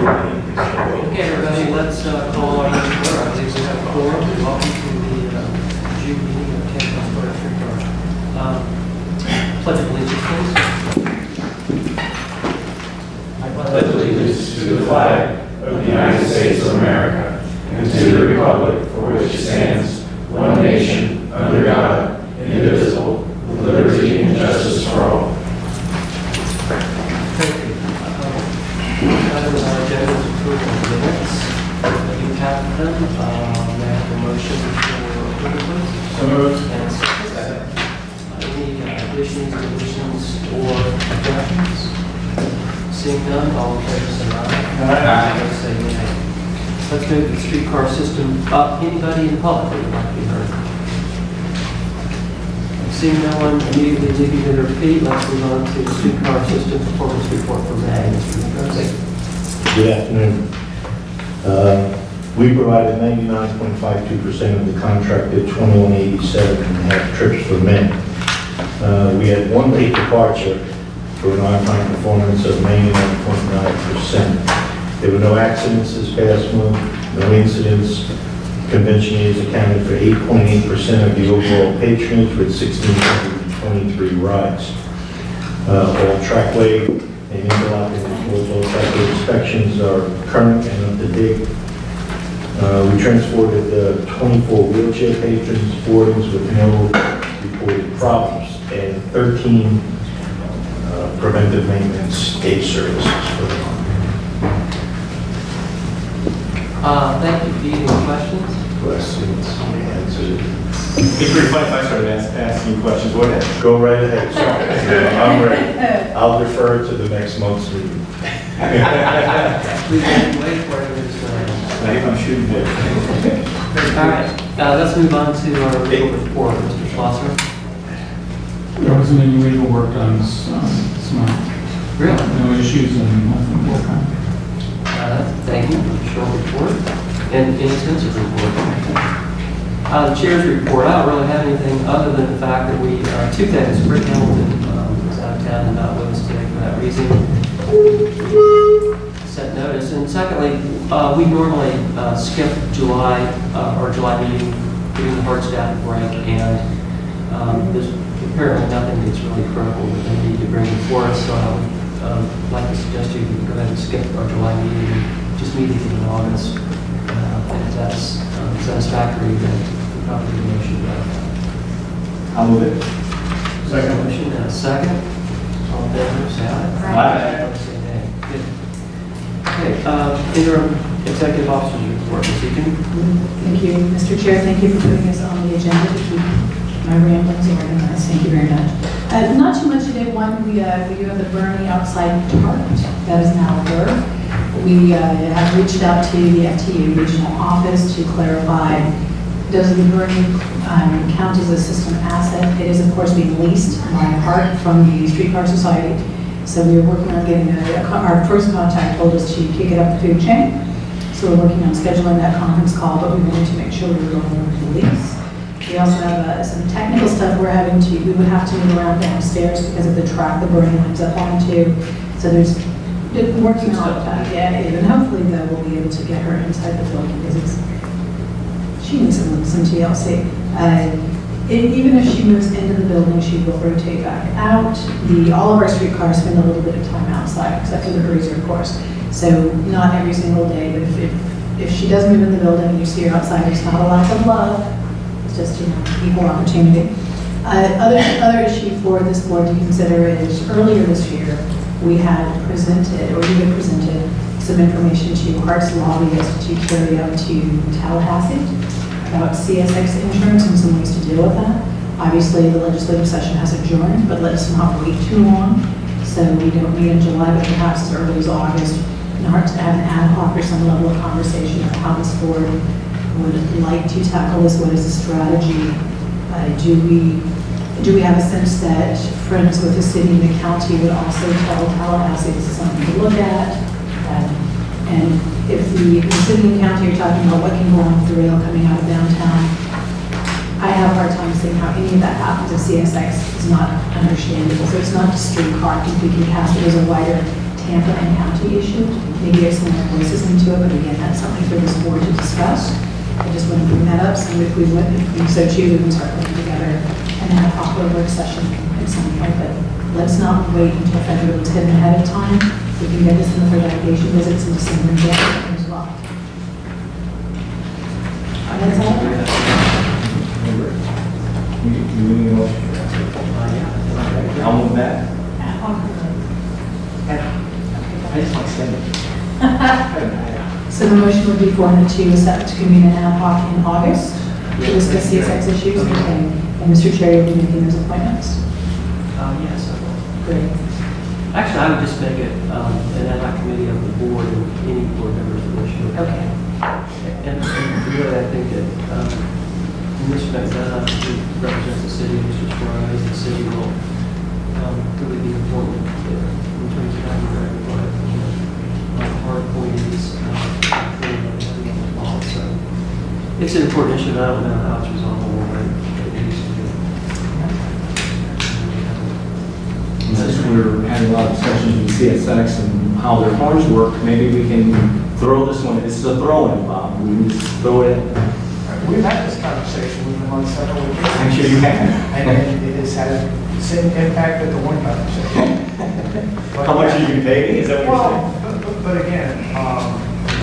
Okay, everybody, let's call our meeting to order. I believe we have a quorum. Welcome to the June meeting of THS Board Streetcar. Pledge of allegiance, please. I pledge allegiance to the flag of the United States of America and to the republic for which it stands, one nation, under God, indivisible, with liberty and justice for all. Thank you. Item on our agenda is approval of minutes. You have them. May I have a motion for approval, please? So moved. And a second. Any additions, deletions, or objections? Seeing none, all in favor say aye. Aye. Opposed say nay. Let's move the streetcar system up. Anybody in public that would like to be heard? Seeing no one immediately leaving their feet, let's move on to the streetcar system performance report for May. Mr. McCarthy. Good afternoon. We provided 99.52% of the contracted 2187.5 trips for May. We had one late departure for an on-time performance of 99.9%. There were no accidents this past month, no incidents. Convention accounted for 8.8% of the overall patronage with 1,623 rides. All trackway and interlocking all trackway inspections are current and up to date. We transported 24 wheelchair patrons, boardings with no reported problems, and 13 preventive maintenance day services for the month. Thank you. Do you have any questions? Questions? Answers? It's pretty funny if I started asking questions, wouldn't it? Go right ahead, sir. I'm ready. I'll defer to the next month's meeting. We can wait for it. I think I'm shooting it. All right. Let's move on to our legal report. Mr. Schlosser. There wasn't any legal work done this month. Really? No issues and nothing to work on. Thank you for the short report and extensive report. The chair's report, I don't really have anything other than the fact that we, two things, Rick Hamilton was out of town and not with us today for that reason. Set notice. And secondly, we normally skip July meeting during the HART staff break, and there's apparently nothing that's really critical that they need to bring forward, so I would like to suggest you go ahead and skip our July meeting and just meet again in August. If that's satisfactory, then we'll probably do a motion about that. I'll move it. Second motion and a second. All in favor, say aye. Aye. Opposed, say nay. Good. Okay, interim executive officers report, Ms. Egan. Thank you, Mr. Chair. Thank you for putting us on the agenda to keep my ramblings organized. Thank you very much. Not too much today. One, we do have the Bernie outside target. That is now over. We have reached out to the FTA regional office to clarify, does the Bernie count as a system asset? It is, of course, being leased by HART from the Streetcar Society. So we are working on getting our first contact told us to kick it up the food chain. So we're working on scheduling that conference call, but we wanted to make sure we were going over the lease. We also have some technical stuff we would have to move around downstairs because of the track the Bernie winds up onto. So there's working on that, and hopefully though we'll be able to get her inside the building because she needs some TLC. Even if she moves into the building, she will rotate back out. All of our streetcars spend a little bit of time outside, except for the cruiser, of course. So not every single day, but if she does move in the building and you see her outside, it's not a lack of love. It's just equal opportunity. Other issue for this board to consider is earlier this year we had presented some information to HART's lobbyist to carry out to Tallahassee about CSX insurance and some ways to deal with that. Obviously, the legislative session has adjourned, but let's not wait too long. So we don't meet in July, but perhaps as early as August, in HART to have an ad hoc or some level of conversation of how this board would like to tackle this. What is the strategy? Do we have a sense that friends with the city and the county would also tell Tallahassee this is something to look at? And if the city and county are talking about what can go on with the rail coming out of downtown, I have a hard time seeing how any of that happens if CSX is not understandable. So it's not just streetcar. I think we can cast it as a wider Tampa and county issue. Maybe there's some more voices into it, but again, that's something for this board to discuss. I just want to bring that up, so if we so choose, we can start putting together an ad hoc work session at some point, but let's not wait until February, let's get it ahead of time. We can get this in for delegation visits in December and January as well. That's all. I'll move that. So the motion would be for the two set to convene an ad hoc in August to discuss CSX issues, and Mr. Chair, you'll be making those appointments. Yes, I will. Great. Actually, I would just make it an ad hoc committee of the board and any board members that wish to. Okay. And really, I think that Mr. McDonough, who represents the city, Mr. Suarez, the city will really be important in terms of having very what hard appointees, so it's an important issue, and I don't know how it's resolvable, but it needs to be. And since we're having a lot of discussions with CSX and how their cars work, maybe we can throw this one. This is a throw-in, Bob. We just throw it. We've had this conversation with them on several occasions. I'm sure you have. And it has had the same impact that the one conversation. How much are you paying? Is that what Well, you're saying? but again,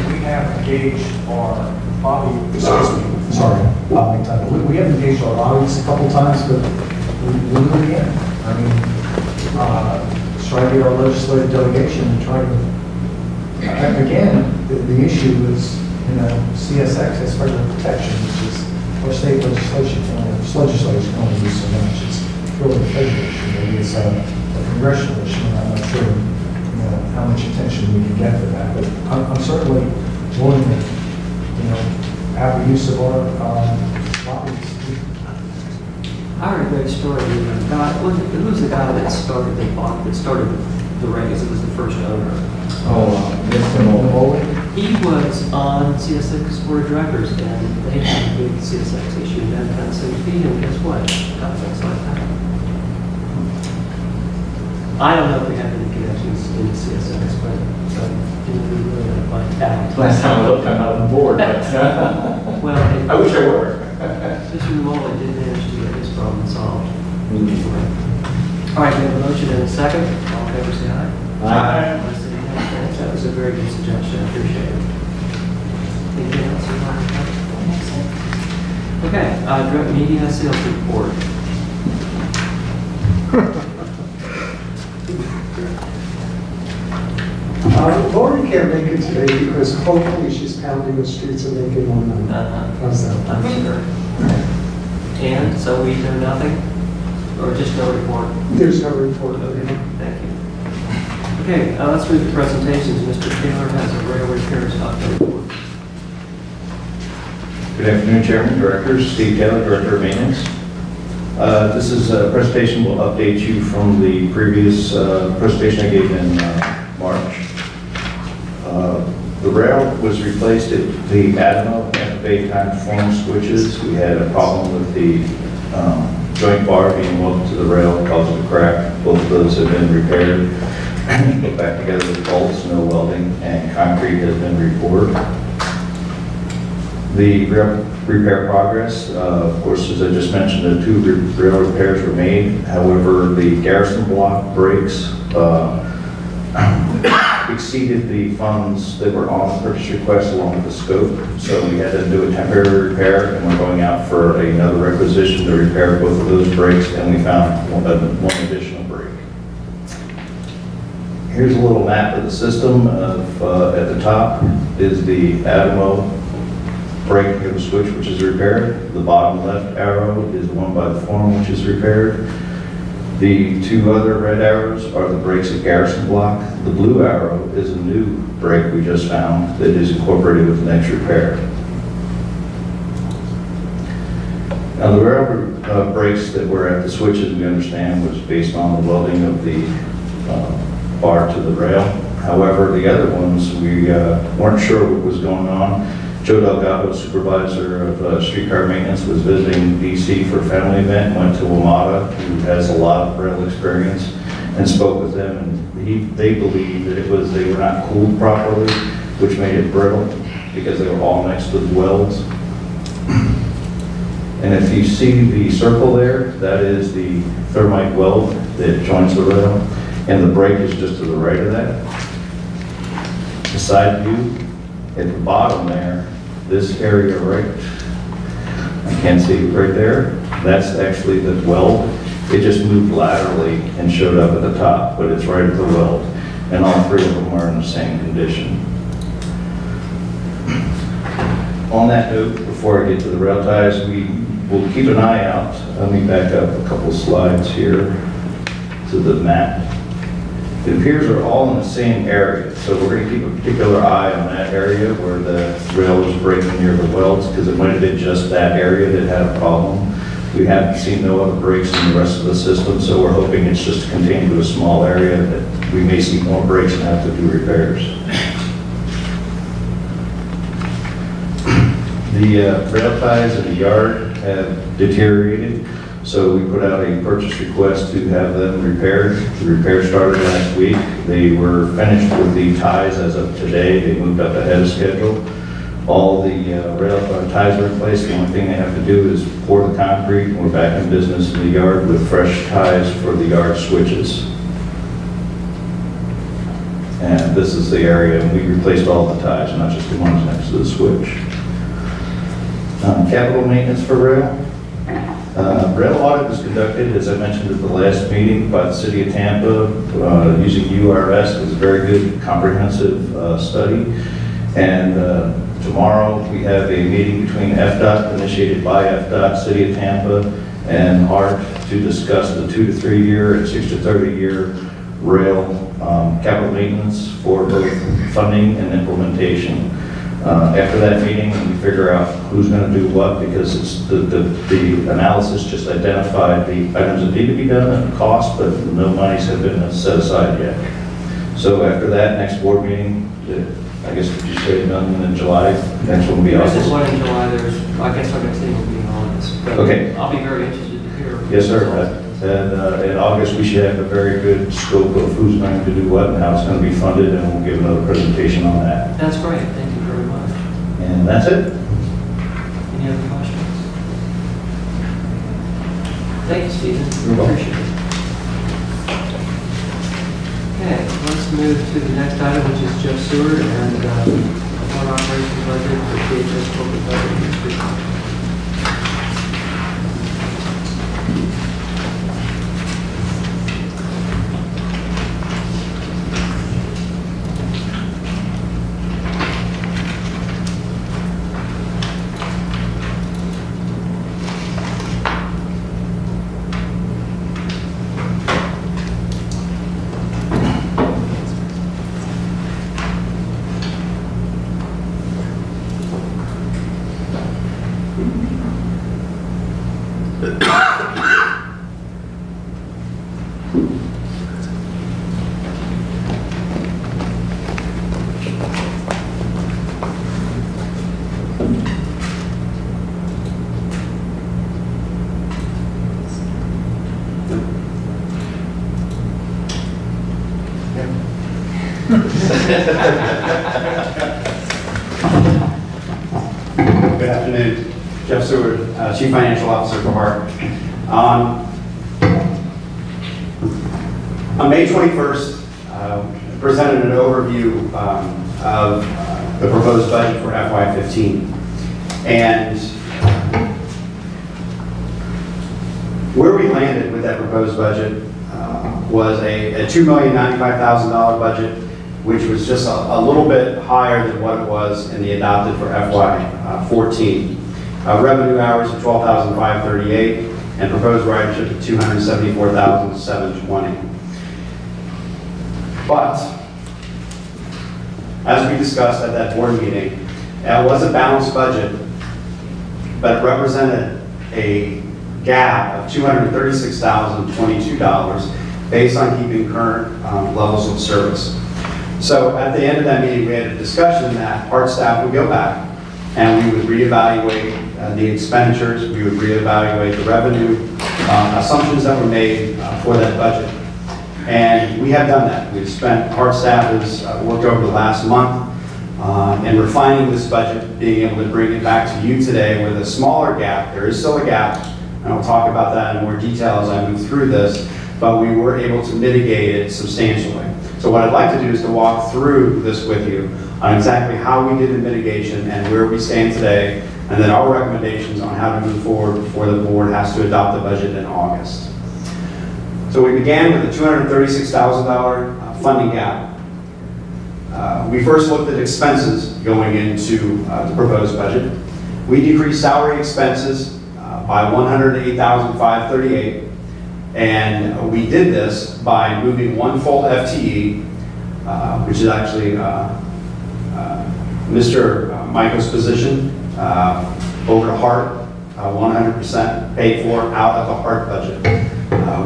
we have engaged our lobby, excuse me, sorry, lobby title. We have engaged our lobbies a couple times, but we do it again. I mean, try to get our legislative delegation and try to, again, the issue is, CSX has federal protection, which is our state legislation can only do so much. It's really a federal issue. Maybe it's a congressional issue, and I'm not sure, how much attention we can get for that. But I'm certainly willing to, have the use of our lobbies. I heard a great story. Who was the guy that started the Reagas? It was the first owner. Mr. Mulvey? He was on CSX Board of Directors, and they had a big CSX issue in that kind of same fee, and guess what? Things like that. I don't know if we have any connections in CSX, but we really got to find out. Last time I looked, I'm out of the board, but Well, I wish I were. Mr. Mulvey did manage to get his problem solved. All right, we have a motion and a second. All in favor, say aye. Aye. That was a very good suggestion. I appreciate it. Anything else you want to add? Okay, direct media sales report. Lori can't make it today because hopefully she's pounding the streets of Macon one night. How's that? I'm sure. And so we do nothing, or just no report? There's no report. Thank you. Okay, let's move to presentations. Mr. Taylor has a rail repairs update report. Good afternoon, Chairman, Directors. Steve Taylor, Director of Maintenance. This is a presentation will update you from the previous presentation I gave in March. The rail was replaced at the Admiral and the Baytime form switches. We had a problem with the joint bar being welded to the rail, causing a crack. Both of those have been repaired. Put back together with bolts, no welding, and concrete has been repoured. The rail repair progress, of course, as I just mentioned, the two rail repairs were made. However, the garrison block brakes exceeded the funds that were on the purchase request along with the scope. So we had to do a temporary repair, and we're going out for another requisition to repair both of those brakes, and we found one additional brake. Here's a little map of the system. At the top is the Adamo brake of the switch, which is repaired. The bottom left arrow is the one by the form, which is repaired. The two other red arrows are the brakes at Garrison Block. The blue arrow is a new brake we just found that is incorporated with the next repair. Now, the rail brakes that were at the switches, we understand, was based on the welding of the bar to the rail. However, the other ones, we weren't sure what was going on. Joe Delgado, supervisor of streetcar maintenance, was visiting DC for a family event, went to WMATA, who has a lot of rail experience, and spoke with them, and they believed that they were not cooled properly, which made it brittle because they were all next to the welds. And if you see the circle there, that is the thermite weld that joins the rail, and the brake is just to the right of that. The side view, at the bottom there, this area right, I can't see it right there, that's actually the weld. It just moved laterally and showed up at the top, but it's right at the weld. And all three of them are in the same condition. On that note, before I get to the rail ties, we will keep an eye out. Let me back up a couple slides here to the map. It appears they're all in the same area, so we're going to keep a particular eye on that area where the rail was breaking near the welds, because it might have been just that area that had a problem. We haven't seen no other breaks in the rest of the system, so we're hoping it's just contained to a small area that we may see more breaks and have to do repairs. The rail ties in the yard have deteriorated, so we put out a purchase request to have them repaired. The repair started last week. They were finished with the ties as of today. They moved up ahead of schedule. All the rail ties are in place. The only thing they have to do is pour the concrete, and we're back in business in the yard with fresh ties for the yard switches. And this is the area, and we replaced all the ties, not just the ones next to the switch. Capital maintenance for rail. Rail audit was conducted, as I mentioned at the last meeting, by the city of Tampa using URS. It was a very good, comprehensive study. And tomorrow we have a meeting between FDOT, initiated by FDOT, City of Tampa, and HART to discuss the 2 to 3 year and 6 to 30 year rail capital maintenance for both funding and implementation. After that meeting, we figure out who's going to do what, because it's the analysis just identified the items that need to be done and the cost, but no monies have been set aside yet. So after that, next board meeting, I guess what you say, done in July, next one will be There's this August. one in July, I guess our next thing will be in August. But Okay. I'll be very interested to hear. Yes, sir. And in August, we should have a very good scope of who's going to do what and how it's going to be funded, and we'll give another presentation on that. That's great, thank you very much. And that's it. Any other questions? Thank you, Stephen. You're welcome. Appreciate it. Okay, let's move to the next item, which is Jeff Seward and one operation budget for THS corporate budget and Streetcar. Good afternoon. Jeff Seward, Chief Financial Officer for HART. On May 21st, presented an overview of the proposed budget for FY15. And where we landed with that proposed budget was a $2,095,000 budget, which was just a little bit higher than what it was in the adopted for FY14. Revenue hours of 12,538 and proposed ridership of 274,720. But, as we discussed at that board meeting, it was a balanced budget, but it represented a gap of $236,022 based on keeping current levels of service. So at the end of that meeting, we had a discussion that HART staff would go back and we would reevaluate the expenditures, we would reevaluate the revenue assumptions that were made for that budget. And we have done that. We've spent, HART staff has worked over the last month and refining this budget, being able to bring it back to you today with a smaller gap. There is still a gap, and I'll talk about that in more detail as I move through this, but we were able to mitigate it substantially. So what I'd like to do is to walk through this with you on exactly how we did in mitigation and where we stand today, and then our recommendations on how to move forward before the board has to adopt the budget in August. So we began with a $236,000 funding gap. We first looked at expenses going into the proposed budget. We decreased salary expenses by $108,538, and we did this by moving one full FTE, which is actually Mr. Michael's position, over to HART, 100% paid for out of the HART budget.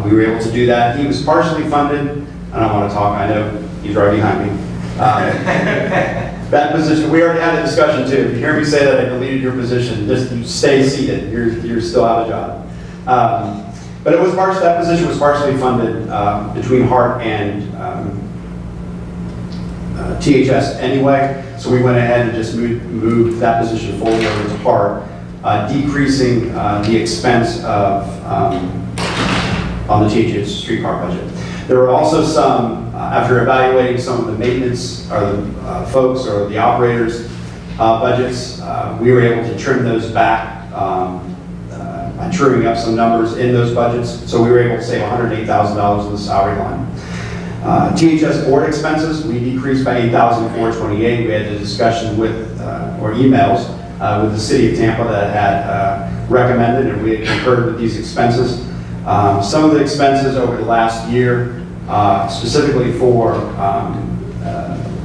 We were able to do that. He was partially funded. I don't want to talk, I know he's right behind me. That position, we already had a discussion too. If you hear me say that I deleted your position, just stay seated. You're still out of job. But it was that position was partially funded between HART and THS anyway. So we went ahead and just moved that position forward over to HART, decreasing the expense of on the THS Streetcar budget. There were also some, after evaluating some of the maintenance or the folks or the operators' budgets, we were able to trim those back by trimming up some numbers in those budgets. So we were able to save $108,000 in the salary line. THS board expenses, we decreased by $8,428. We had a discussion with, or emails with the city of Tampa that had recommended, and we had concurred with these expenses. Some of the expenses over the last year, specifically for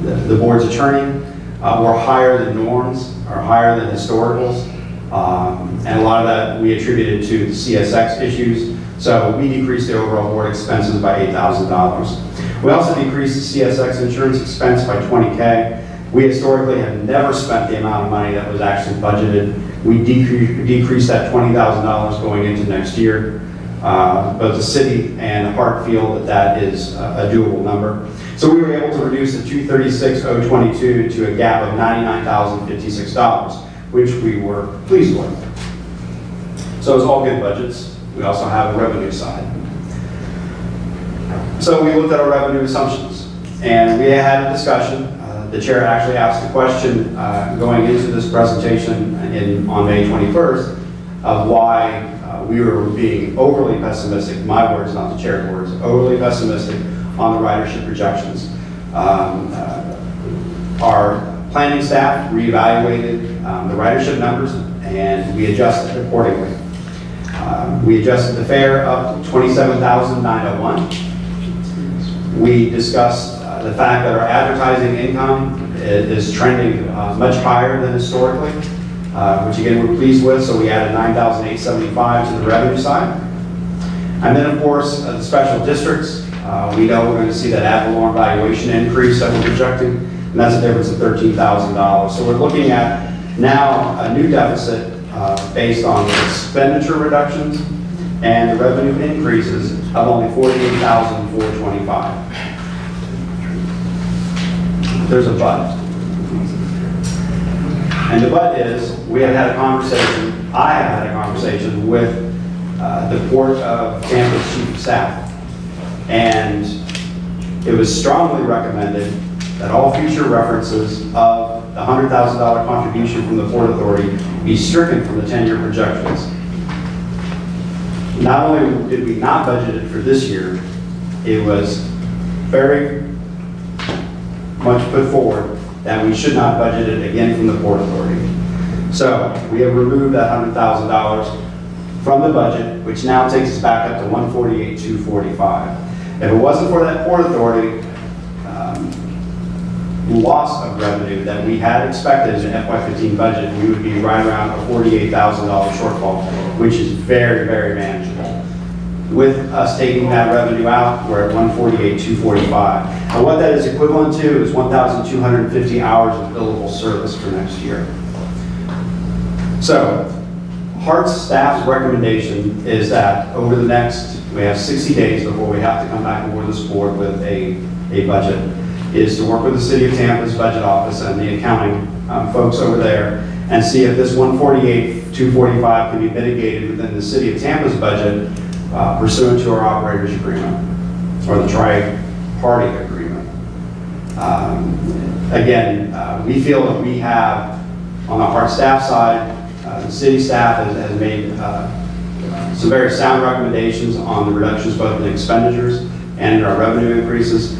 the board's attorney, were higher than norms, or higher than historicals. And a lot of that we attributed to the CSX issues. So we decreased the overall board expenses by $8,000. We also decreased the CSX insurance expense by $20K. We historically have never spent the amount of money that was actually budgeted. We decreased that $20,000 going into next year. Both the city and HART feel that that is a doable number. So we were able to reduce the $236,022 to a gap of $99,056, which we were pleased with. So it's all good budgets. We also have a revenue side. So we looked at our revenue assumptions, and we had a discussion. The chair actually asked the question going into this presentation on May 21st of why we were being overly pessimistic, my words, not the chair's words, overly pessimistic on the ridership projections. Our planning staff reevaluated the ridership numbers, and we adjusted accordingly. We adjusted the fare up to $27,901. We discussed the fact that our advertising income is trending much higher than historically, which again we're pleased with, so we added $9,875 to the revenue side. And then of course, the special districts, we know we're going to see that ad valorem valuation increase that we're projecting, and that's a difference of $13,000. So we're looking at now a new deficit based on expenditure reductions and the revenue increases of only $48,425. There's a but. And the but is, we have had a conversation, I have had a conversation with the Port of Tampa's chief of staff. And it was strongly recommended that all future references of the $100,000 contribution from the Port Authority be stricken from the 10-year projections. Not only did we not budget it for this year, it was very much put forward that we should not budget it again from the Port Authority. So we have removed that $100,000 from the budget, which now takes us back up to $148,245. If it wasn't for that Port Authority loss of revenue that we had expected in an FY15 budget, we would be right around a $48,000 shortfall, which is very, very manageable. With us taking that revenue out, we're at $148,245. And what that is equivalent to is 1,250 hours of billable service for next year. So HART's staff's recommendation is that over the next, we have 60 days before we have to come back before this board with a budget, is to work with the City of Tampa's budget office and the accounting folks over there and see if this 148,245 can be mitigated within the City of Tampa's budget pursuant to our operators agreement or the tri-party agreement. Again, we feel that we have, on the HART staff side, the city staff has made some very sound recommendations on the reductions both in expenditures and in our revenue increases.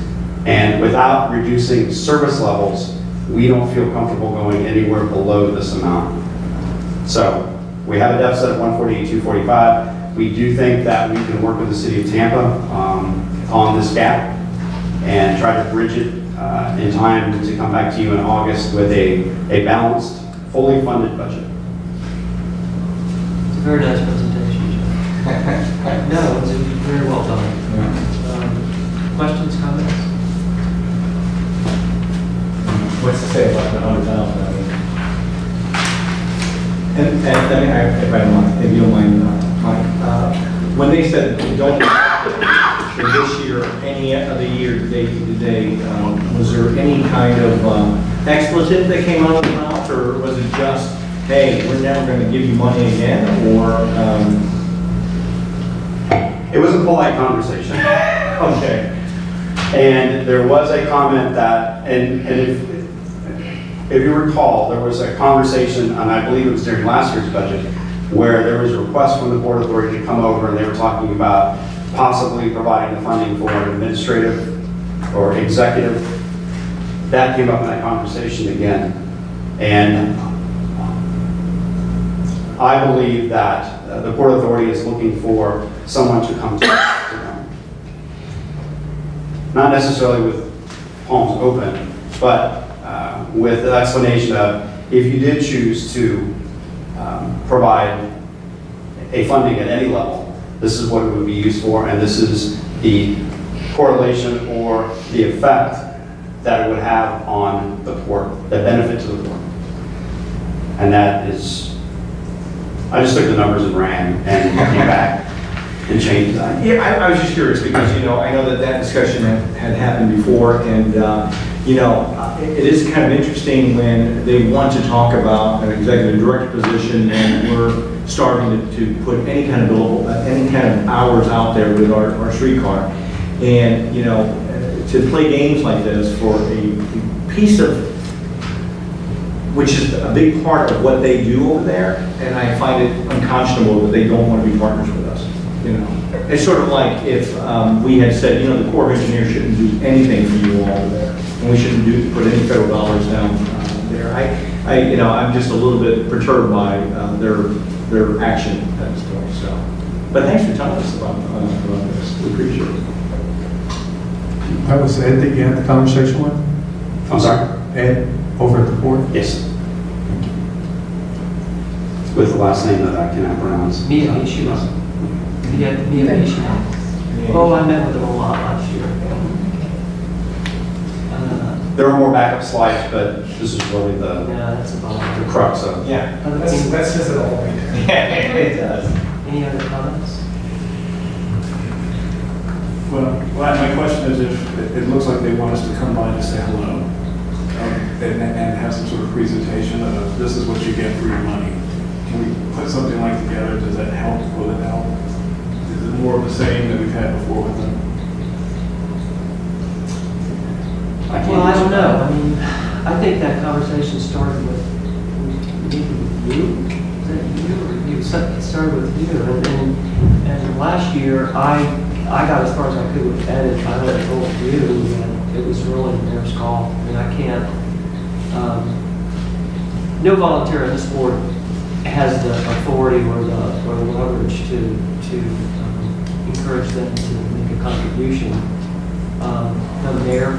And without reducing service levels, we don't feel comfortable going anywhere below this amount. So we have a deficit of 148,245. We do think that we can work with the City of Tampa on this gap and try to bridge it in time to come back to you in August with a balanced, fully funded budget. It's a very nice presentation, Joe. No, it's very well done. Questions, comments? What's to say about the 100,000? And if I don't mind, if you don't mind, Mike, when they said we don't for this year, any other year, day to day, was there any kind of expletive that came out of the mouth, or was it just, hey, we're never going to give you money again, or? It was a polite conversation. Okay. And there was a comment that, and if you recall, there was a conversation, and I believe it was during last year's budget, where there was a request from the Port Authority to come over, and they were talking about possibly providing the funding for an administrative or executive. That came up in that conversation again. And I believe that the Port Authority is looking for someone to come to them. Not necessarily with palms open, but with the explanation of if you did choose to provide a funding at any level, this is what it would be used for, and this is the correlation or the effect that it would have on the port, the benefit to the port. And that is, I just took the numbers and ran and came back and changed that. Yeah, I was just curious because, I know that discussion had happened before, and, it is kind of interesting when they want to talk about an executive director position and we're starting to put any kind of billable, any kind of hours out there with our streetcar. And, to play games like this for a piece of, which is a big part of what they do over there, and I find it unconscionable that they don't want to be partners with us. It's sort of like if we had said, the Corps of Engineers shouldn't do anything for you all over there, and we shouldn't put any federal dollars down there. I'm just a little bit perturbed by their action at this point. So, but thanks for telling us about this. We appreciate it. That was Ed that you had the conversation with? I'm sorry? Ed, over at the port? Yes. With the last name that I cannot pronounce. Miyabishi. Oh, I met with them a lot last year. There are more backup slides, but this is really the That's about it. crux of it. Yeah. That says it all right there. Yeah, it does. Any other comments? Well, my question is if it looks like they want us to come by to say hello and have some sort of presentation of this is what you get for your money. Can we put something like together? Does that help? Will it help? Is it more of the same that we've had before with them? Well, I don't know. I mean, I think that conversation started with you. Is that you or you? It started with you. And last year, I got as far as I could with Ed, and I told you, and it was really the mayor's call. I mean, I can't, no volunteer on this board has the authority or the leverage to encourage them to make a contribution. The mayor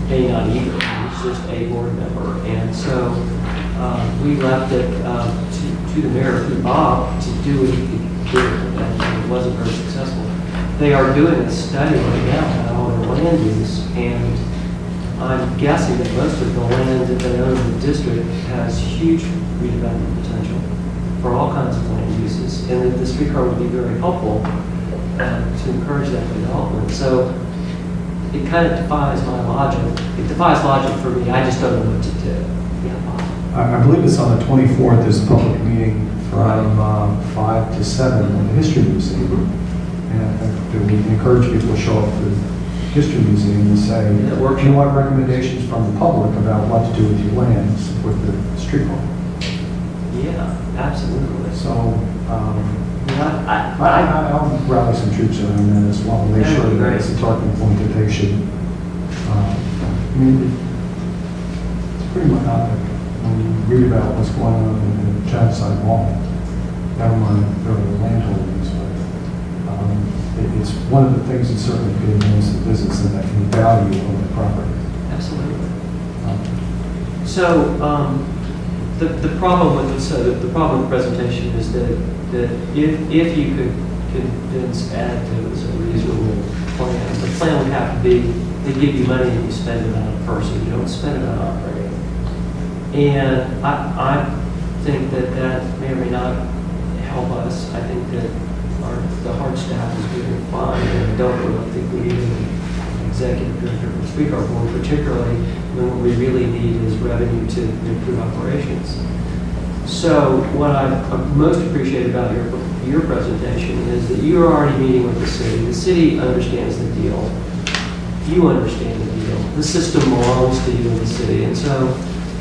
may not either. He's just a board member. And so we left it to the mayor, through Bob, to do what he could do, and it wasn't very successful. They are doing a study right now on all their land use, and I'm guessing that most of the land that they own in the district has huge redevelopment potential. for all kinds of land uses, and that the streetcar would be very helpful to encourage that development. So it kind of defies my logic. It defies logic for me. I just don't know what to do. Yeah. I believe it's on the 24th, there's a public meeting from 5 to 7 at the History Museum. And I think that we encourage people to show up to the History Museum and say, Yeah, workshop. you want recommendations from the public about what to do with your land with the streetcar. Yeah, absolutely. So, Yeah, I'll rally some troops around that as well, make That would sure be that great. it's a talking point that they should, I mean, it's pretty monotonous when you read about what's going on in the Chadside Mall. Never mind, there are landholdings, but it's one of the things that certainly could enhance the business and the value of the property. absolutely. So, the problem with the problem with the presentation is that if you could convince additives a reasonable plan, the plan would have to be, they give you money and you spend it on a person, you don't spend it on operating. And I think that may or may not help us. I think that the HART staff is doing fine, and I don't really think we need an executive director for the Streetcar Board, particularly when what we really need is revenue to improve operations. So what I most appreciate about your presentation is that you're already meeting with the city. The city understands the deal. You understand the deal. The system belongs to you in the city. And so,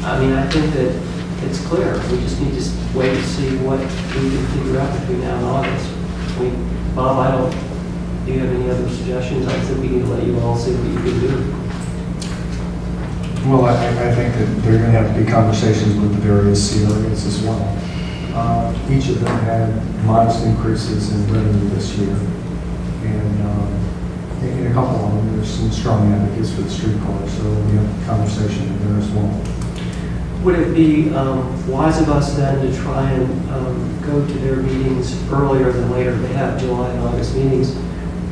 I mean, I think that it's clear. We just need to wait to see what we can figure out between now and August. Bob, do you have any other suggestions? I think we need to let you all see what you can do. Well, I think that there are going to have to be conversations with the various CRAs as well. Each of them had modest increases in revenue this year. And in a couple of them, there's some strong advocates for the streetcar, so we have a conversation there as well. Would it be wise of us then to try and go to their meetings earlier than later? They have July and August meetings.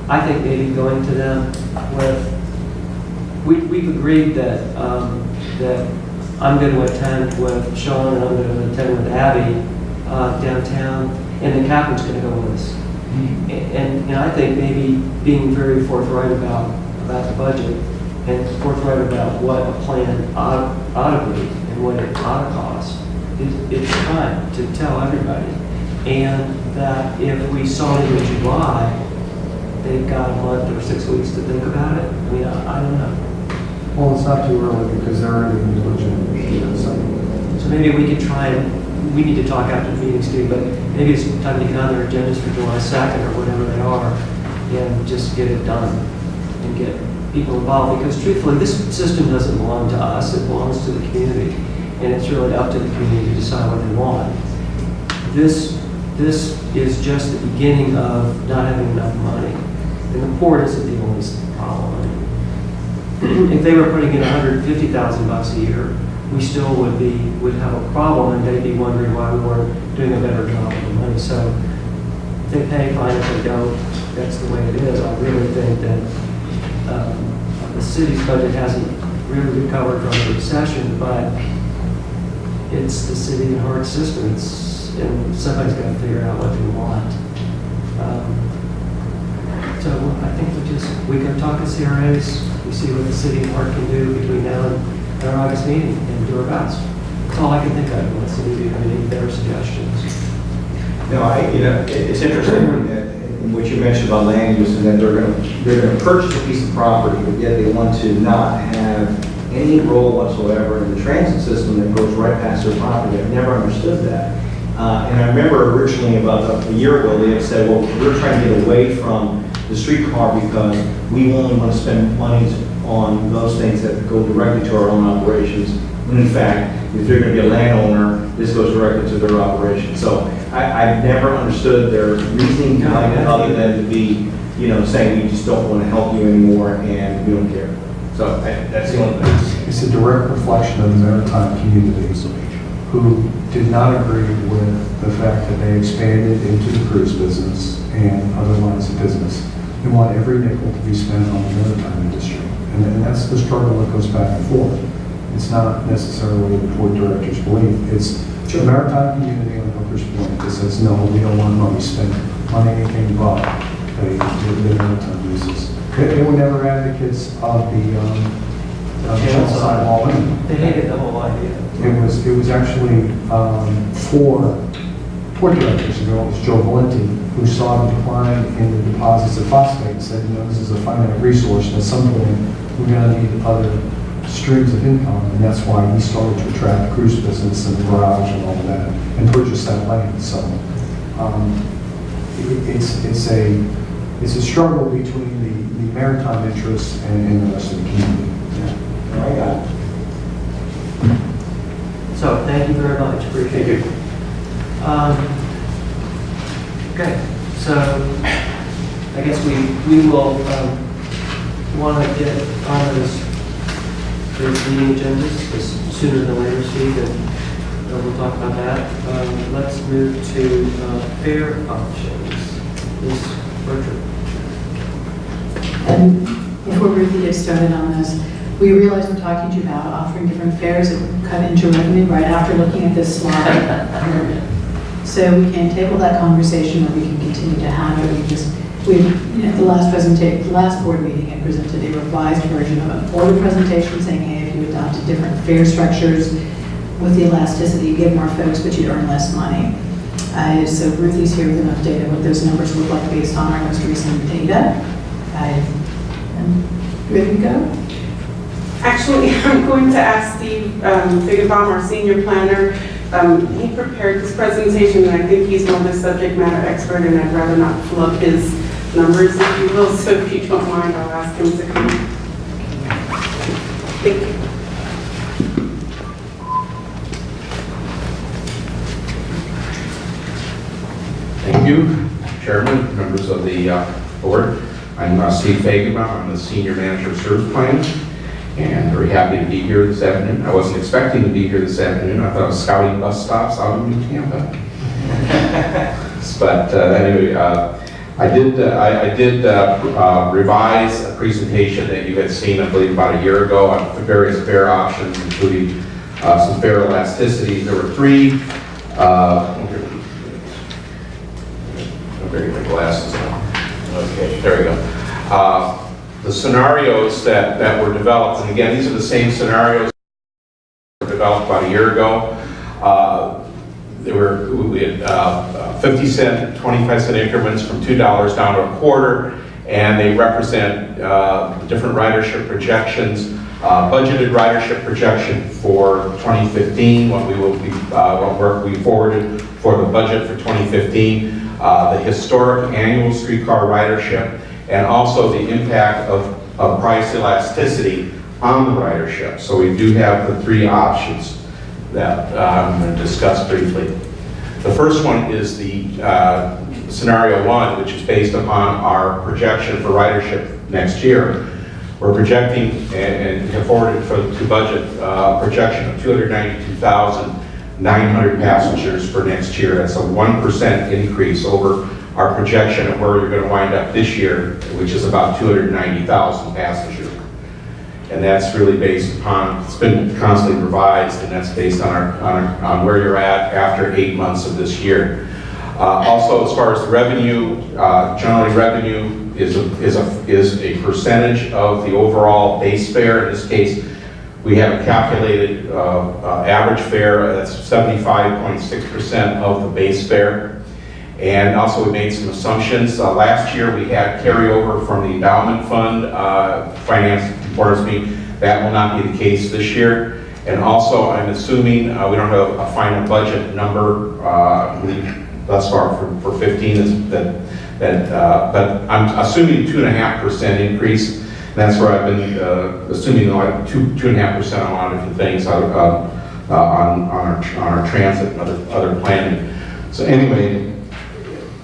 I think maybe going to them with, we've agreed that that I'm going to attend with Sean and I'm going to attend with Abby downtown, and the captain's going to go with us. And I think maybe being very forthright about the budget and forthright about what a plan ought to be and what it ought to cost, it's time to tell everybody. And that if we saw it in July, they've got a month or 6 weeks to think about it. I mean, I don't know. Well, it's not too early because they're already in the budget. So maybe we could try and, we need to talk after the meetings too, but maybe it's time to get on their agendas for July 2nd or whatever they are and just get it done and get people involved. Because truthfully, this system doesn't belong to us, it belongs to the community. And it's really up to the community to decide what they want. This is just the beginning of not having enough money. And the port isn't the only problem. If they were putting in $150,000 a year, we still would have a problem, and they'd be wondering why we weren't doing a better job with the money. So if they pay, fine. If they don't, that's the way it is. I really think that the city's budget hasn't really recovered from the recession, but it's the city and HART system. And somebody's got to figure out what they want. So I think we can talk to CRAs, we see what the city and HART can do between now and our August meeting and do our best. That's all I can think of, unless any of you have any better suggestions. No, it's interesting that what you mentioned about land use and that they're going to purchase a piece of property, but yet they want to not have any role whatsoever in the transit system that goes right past their property. I've never understood that. And I remember originally about a year ago, they had said, well, we're trying to get away from the streetcar because we only want to spend money on those things that go directly to our own operations. When in fact, if they're going to be a landowner, this goes directly to their operation. So I've never understood their reasoning behind it other than to be, saying we just don't want to help you anymore and we don't care. So that's the only thing. It's a direct reflection of the maritime communities who did not agree with the fact that they expanded into the cruise business and other lines of business. They want every nickel to be spent on the maritime industry. And that's the struggle that goes back and forth. It's not necessarily the board director's belief. It's the maritime community on Hooker's Point that says, no, we don't want money spent on anything but the maritime uses. They were never advocates of the channel side wall in. They hated the whole idea. It was actually 4 port directors ago, it was Joe Valenti, who saw the decline in the deposits of phosphate and said, this is a finite resource, and at some point, we're going to need other streams of income, and that's why he started to attract cruise business and the garage and all of that, and purchase that land. So it's a struggle between the maritime interests and the rest of the community. Yeah. I got it. So, thank you very much, appreciate it. Okay, so I guess we will want to get on those meeting agendas as sooner than later, Steve, and we'll talk about that. Let's move to fare options. Ms. Bertram. And before Ruthie gets started on this, we realize we're talking to you about offering different fares that would cut into revenue right after looking at this slide. So we can table that conversation, or we can continue to have it. The last board meeting, I presented a revised version of an older presentation saying, hey, if you adopted different fare structures with the elasticity, you give more folks, but you'd earn less money. So Ruthie's here with enough data, what those numbers look like based on our most recent data. And ready to go? Actually, I'm going to ask Steve Figgenbaum, our senior planner. He prepared this presentation, and I think he's more the subject matter expert, and I'd rather not flub his numbers, if you will. So if you don't mind, I'll ask him to come. Thank you. Thank you, Chairman, members of the board. I'm Steve Figgenbaum. I'm the Senior Manager of Service Planning, and very happy to be here this afternoon. I wasn't expecting to be here this afternoon. I thought I was scouting bus stops out of New Tampa. But anyway, I did revise a presentation that you had seen, I believe, about a year ago on the various fare options, including some fare elasticities. There were 3. I'm bringing my glasses on. Okay, there we go. The scenarios that were developed, and again, these are the same scenarios that were developed about a year ago. We had 50 cent, 25 cent increments from $2 down to a quarter, and they represent different ridership projections, budgeted ridership projection for 2015, what work we forwarded for the budget for 2015, the historic annual streetcar ridership, and also the impact of price elasticity on the ridership. So we do have the 3 options that I'm going to discuss briefly. The first one is the scenario 1, which is based upon our projection for ridership next year. We're projecting and have forwarded to budget projection of 292,900 passengers for next year. That's a 1% increase over our projection of where you're going to wind up this year, which is about 290,000 passengers. And that's really based upon, it's been constantly revised, and that's based on where you're at after 8 months of this year. Also, as far as the revenue, generally revenue is a percentage of the overall base fare. In this case, we have a calculated average fare that's 75.6% of the base fare. And also we made some assumptions. Last year we had carryover from the endowment fund finance towards me. That will not be the case this year. And also I'm assuming, we don't have a final budget number thus far for 15, but I'm assuming 2.5% increase. That's where I've been assuming like 2.5% on a lot of different things on our transit and other planning. So anyway,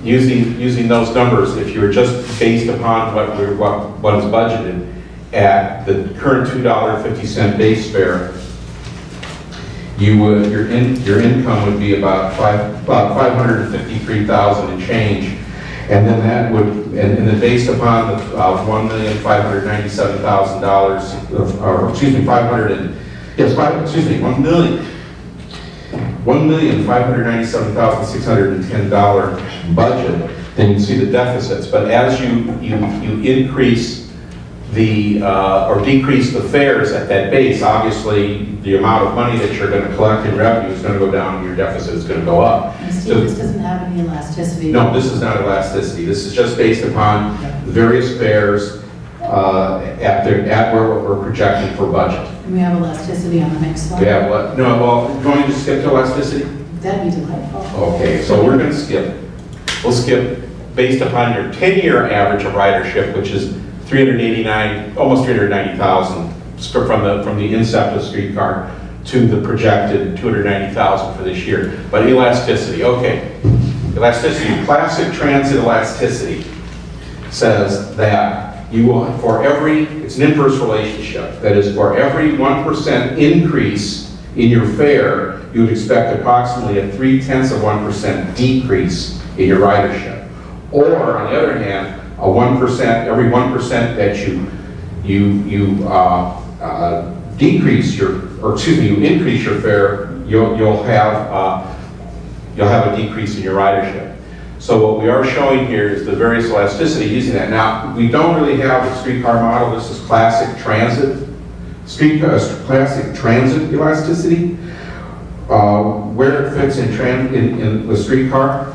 using those numbers, if you were just based upon what is budgeted at the current $2.50 base fare, your income would be about 553,000 and change, and then that would, and then based upon the $1,597,000, or excuse me, 500 and Yes, $1,597,610 budget, then you can see the deficits. But as you increase or decrease the fares at that base, obviously the amount of money that you're going to collect in revenue is going to go down and your deficit is going to go up. And Steve, this doesn't have any elasticity. No, this is not elasticity. This is just based upon the various fares at where we're projecting for budget. And we have elasticity on the next slide. Yeah, what? No, well, going to skip to elasticity? That'd be delightful. Okay, so we're going to skip. We'll skip based upon your 10-year average of ridership, which is 389, almost 390,000 from the incept of Streetcar to the projected 290,000 for this year. But elasticity, okay. Elasticity, classic transit elasticity says that you will, it's an inverse relationship. That is, for every 1% increase in your fare, you would expect approximately a 0.3% decrease in your ridership. Or, on the other hand, every 1% that you increase your fare, you'll have a decrease in your ridership. So what we are showing here is the various elasticity using that. Now, we don't really have the Streetcar model. This is classic transit. Classic transit elasticity. Where it fits in the Streetcar,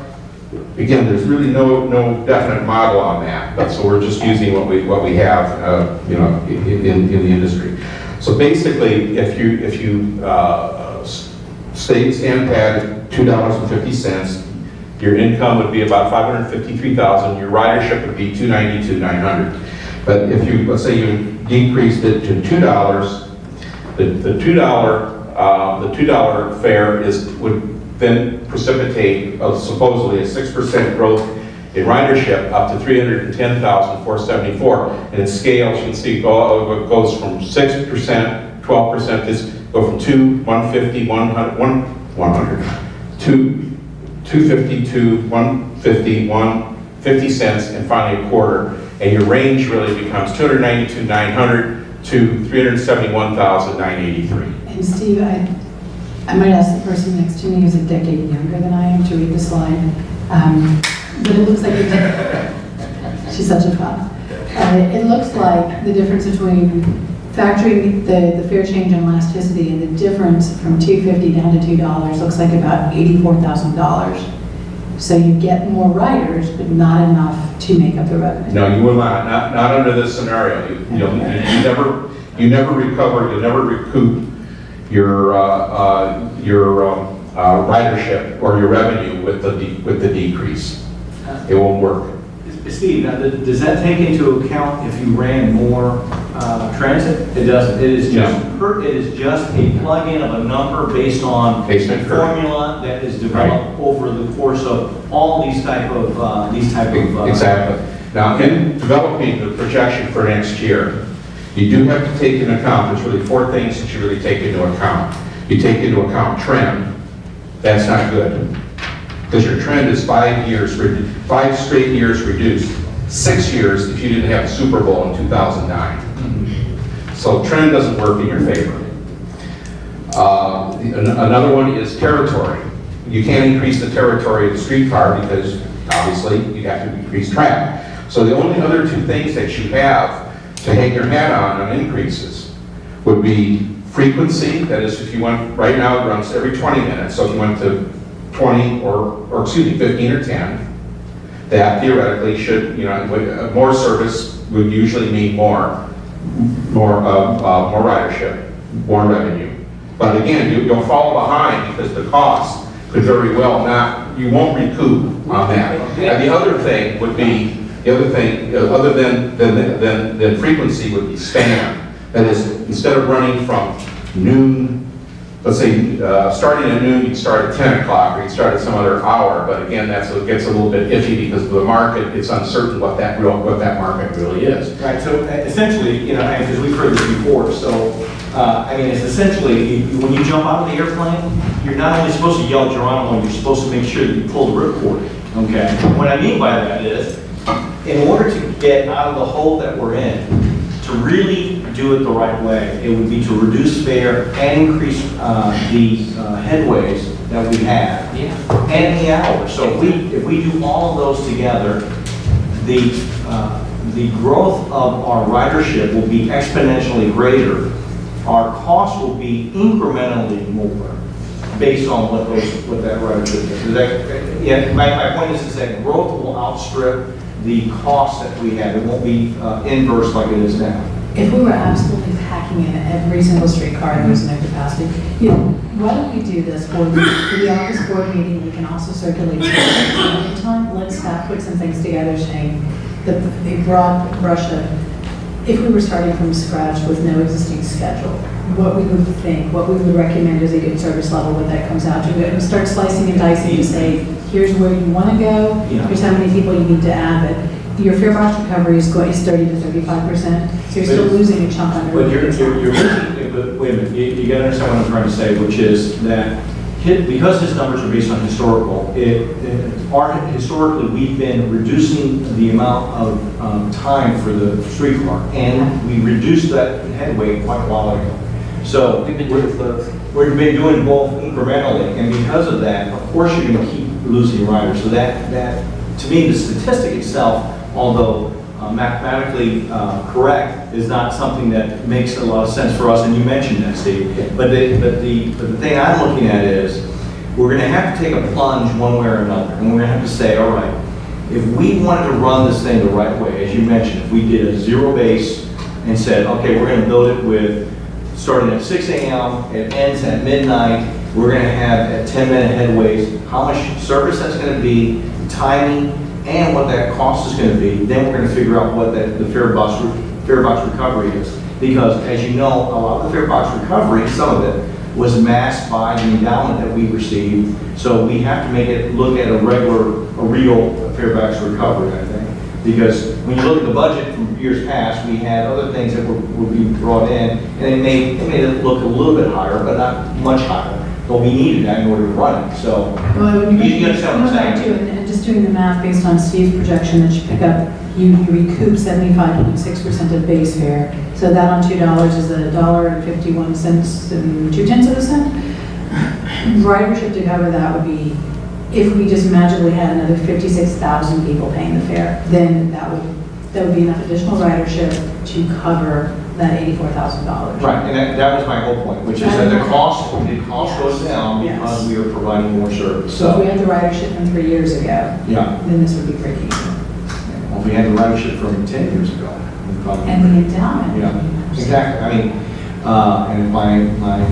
again, there's really no definite model on that. But so we're just using what we have, in the industry. So basically, if you stand pat at $2.50, your income would be about $553,000. Your ridership would be $292,900. But if let's say you decreased it to $2, the $2 fare would then precipitate supposedly a 6% growth in ridership up to 310,474. And it scales, you can see, it goes from 6%, 12%, this go from 150, 100, 252, 150, 150 cents, and finally a quarter. And your range really becomes 292,900 to 371,983. And Steve, I might ask the person next to me who's a decade younger than I am to read the slide. But it looks like she's such a pop. It looks like the difference between factoring the fare change and elasticity and the difference from $2.50 down to $2 looks like about $84,000. So you get more riders, but not enough to make up the revenue. No, you will not under this scenario. You never recover, you never recoup your ridership or your revenue with the decrease. It won't work. Steve, now, does that take into account if you ran more transit? It doesn't. It is just a plug-in of a number based on a formula that is developed over the course of all these type of Exactly. Now, in developing the projection for next year, you do have to take into account, there's really four things that you really take into account. You take into account trend. That's not good. Because your trend is 5 straight years reduced. 6 years if you didn't have a Super Bowl in 2009. So trend doesn't work in your favor. Another one is territory. You can't increase the territory of the Streetcar because obviously you have to increase track. So the only other two things that you have to hang your hat on increases would be frequency. That is, if you went, right now it runs every 20 minutes. So if you went to 20 or 15 or 10, that theoretically should, more service would usually mean more ridership, more revenue. But again, you'll fall behind because the cost could very well you won't recoup on that. And the other thing would be, other than frequency would be span. That is, instead of running from noon, let's say, starting at noon, you'd start at 10 o'clock, or you'd start at some other hour, but again, it gets a little bit iffy because of the market. It's uncertain what that market really is. Right, so essentially, because we've heard this before, so, it's essentially, when you jump out of the airplane, you're not only supposed to yell Geronimo, you're supposed to make sure that you pull the ripcord, okay? What I mean by that is, in order to get out of the hole that we're in, to really do it the right way, it would be to reduce fare and increase the headways that we have Yeah. and the hours. So if we do all of those together, the growth of our ridership will be exponentially greater. Our cost will be incrementally more based on what that ridership is. Yeah, my point is that growth will outstrip the cost that we have. It won't be inverse like it is now. If we were absolutely packing in every single streetcar and there was no capacity, why don't we do this for the office board meeting? We can also circulate. In the meantime, let staff put some things together saying that the broad brush of, if we were starting from scratch with no existing schedule, what we would think, what we would recommend as a good service level, what that comes out to. And start slicing and dicing to say, here's where you want to go, here's how many people you need to add. But your fare box recovery is 30 to 35%, so you're still losing a chunk under. But you're losing, but wait a minute, you got to understand what I'm trying to say, which is that because his numbers are based on historical, historically we've been reducing the amount of time for the streetcar, and we reduced that headway quite a while ago. So We've been doing both. We've been doing both incrementally, and because of that, of course, you're going to keep losing riders. So that, to me, the statistic itself, although mathematically correct, is not something that makes a lot of sense for us. And you mentioned that, Steve. But the thing I'm looking at is we're going to have to take a plunge one way or another, and we're going to have to say, all right, if we wanted to run this thing the right way, as you mentioned, if we did a zero base and said, okay, we're going to build it with starting at 6 a.m., it ends at midnight, we're going to have at 10-minute headways, how much service that's going to be, timing, and what that cost is going to be. Then we're going to figure out what the fare box recovery is. Because, as you know, a lot of the fare box recovery, some of it, was masked by the endowment that we received. So we have to make it look at a real fare box recovery, I think. Because when you look at the budget from years past, we had other things that were being brought in, and it made it look a little bit higher, but not much higher. But we needed that in order to run it. So you understand what I'm saying? And just doing the math based on Steve's projection that you pick up, you recoup 75.6% of base fare. So that on $2 is $1.51 and 2/10 of a cent. Ridership to cover that would be, if we just magically had another 56,000 people paying the fare, then that would be enough additional ridership to cover that $84,000. Right, and that was my whole point, which is that the cost goes down because we are providing more service. So if we had the ridership from 3 years ago, then this would be breaking even. Well, if we had the ridership from 10 years ago, we probably. And the endowment. Yeah, exactly. I mean, and if my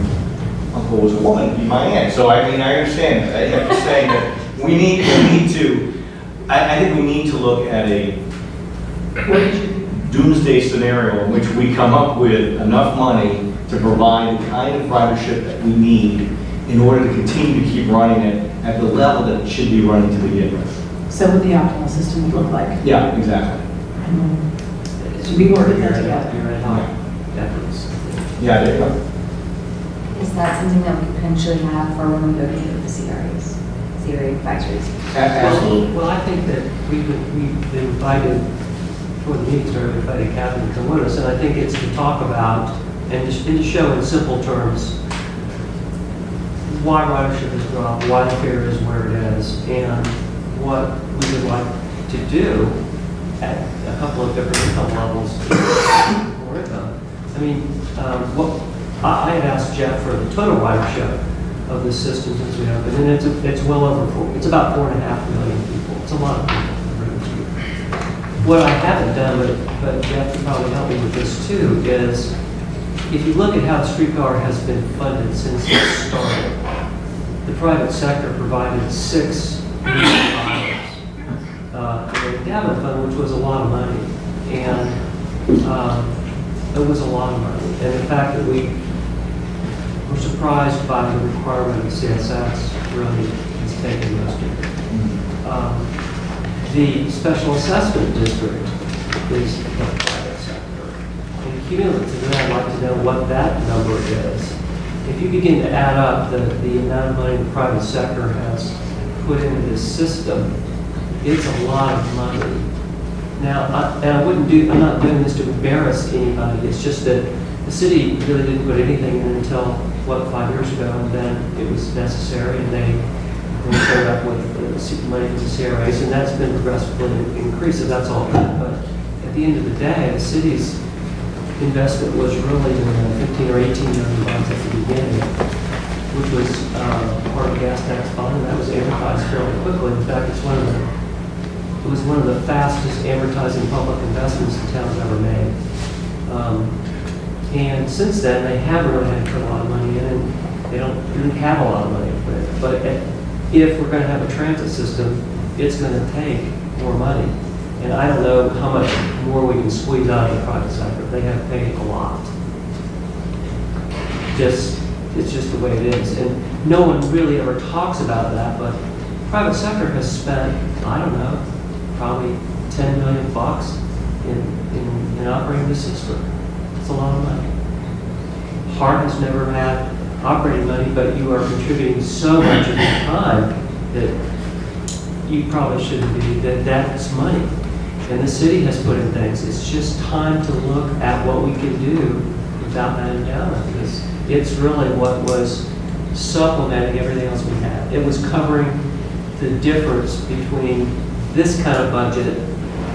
uncle was a woman, it'd be my aunt. So I mean, I understand that. I'm just saying that we need to, I think we need to look at a doomsday scenario in which we come up with enough money to provide the kind of ridership that we need in order to continue to keep running it at the level that it should be running to begin with. So what the optimal system would look like. Yeah, exactly. We work that together. Yeah, there you go. Is that something that we could potentially have for when we go to meet with the CRAs, CRA advisories? Absolutely. Well, I think that we've invited, before the meeting started, we invited Catherine to come with us, and I think it's to talk about and to show in simple terms why ridership has dropped, why the fare is where it is, and what we would like to do at a couple of different income levels to more income. I mean, I had asked Jeff for the total ridership of the system since we opened, and it's well over it's about 4.5 million people. It's a lot of people. What I haven't done, but Jeff can probably help me with this too, is if you look at how the streetcar has been funded since it started, the private sector provided 6 million miles. The endowment fund, which was a lot of money, and it was a lot of money. And the fact that we were surprised by the requirement of CSX really has taken most of it. The special assessment district is the private sector. And cumulatively, I'd like to know what that number is. If you begin to add up the amount of money the private sector has put into this system, it's a lot of money. Now, I'm not doing this to embarrass anybody, it's just that the city really didn't put anything in until, 5 years ago, and then it was necessary, and they showed up with money for the CRAs, and that's been progressively increased, so that's all good. But at the end of the day, the city's investment was really 15 or 18 million bucks at the beginning, which was part of the gas tax fund, and that was amortized fairly quickly. In fact, it was one of the fastest amortizing public investments the town's ever made. And since then, they haven't really had to put a lot of money in, and they don't really have a lot of money to put in. But if we're going to have a transit system, it's going to take more money. And I don't know how much more we can squeeze out of the private sector. They have paid a lot. It's just the way it is. And no one really ever talks about that, but the private sector has spent, I don't know, probably $10 million bucks in operating the system. It's a lot of money. HART has never had operating money, but you are contributing so much of your time that you probably shouldn't be, that's money. And the city has put in things. It's just time to look at what we can do without that endowment, because it's really what was supplementing everything else we had. It was covering the difference between this kind of budget,